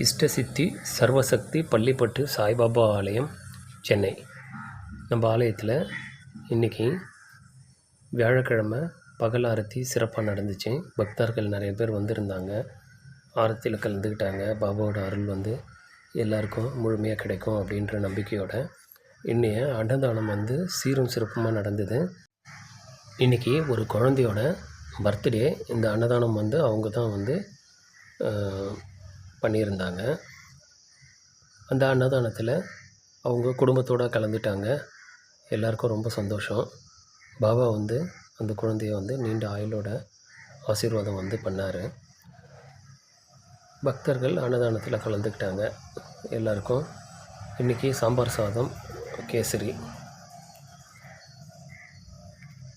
இஷ்டசித்தி சர்வசக்தி பள்ளிப்பட்டு சாய்பாபா ஆலயம் சென்னை. நம்ம ஆலயத்தில் இன்றைக்கி வியாழக்கிழமை பகல் ஆரத்தி சிறப்பாக நடந்துச்சு. பக்தர்கள் நிறைய பேர் வந்திருந்தாங்க. ஆரத்தியில் கலந்துக்கிட்டாங்க. பாபாவோட அருள் எல்லாருக்கும் முழுமையாக கிடைக்கும் அப்படின்ற நம்பிக்கையோட இன்றைய அன்னதானம் சீரும் சிறப்புமாக நடந்தது. இன்றைக்கி ஒரு குழந்தையோட பர்த்டே. இந்த அன்னதானம் அவங்க தான் பண்ணியிருந்தாங்க. அந்த அன்னதானத்தில் அவங்க குடும்பத்தோடு கலந்துட்டாங்க. எல்லாருக்கும் ரொம்ப சந்தோஷம். பாபா அந்த குழந்தைய நீண்ட ஆயுளோட ஆசீர்வாதம் பண்ணார். பக்தர்கள் அன்னதானத்தில் கலந்துக்கிட்டாங்க. எல்லாருக்கும் இன்றைக்கி சாம்பார் சாதம், கேசரி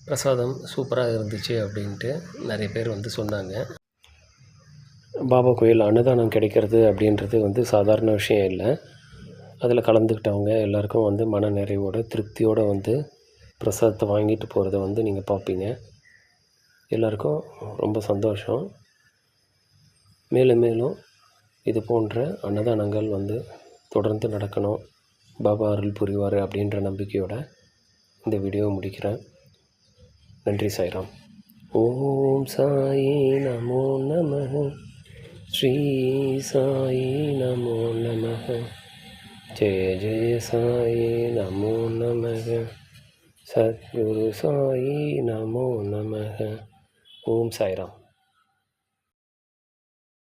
பிரசாதம் சூப்பராக இருந்துச்சு அப்படின்ட்டு நிறைய பேர் சொன்னாங்க. பாபா கோயில் அன்னதானம் கிடைக்கிறது அப்படின்றது சாதாரண விஷயம் இல்லை. அதில் கலந்துக்கிட்டவங்க எல்லாருக்கும் மன நிறைவோட திருப்தியோடு பிரசாதத்தை வாங்கிட்டு போகிறத நீங்கள் பார்ப்பீங்க. எல்லாருக்கும் ரொம்ப சந்தோஷம். மேலும் மேலும் இது போன்ற அன்னதானங்கள் தொடர்ந்து நடக்கணும். பாபா அருள் புரிவார் அப்படின்ற நம்பிக்கையோட இந்த வீடியோவை முடிக்கிறேன். நன்றி சாய்ராம். ஓம் சாயி நமோ நமः. ஸ்ரீ சாயி நமோ நமः. ஜெய ஜெய சாயி நமோ நமः. சத்குரு சாயி நமோ நமः. ஓம் சாய்ராம்.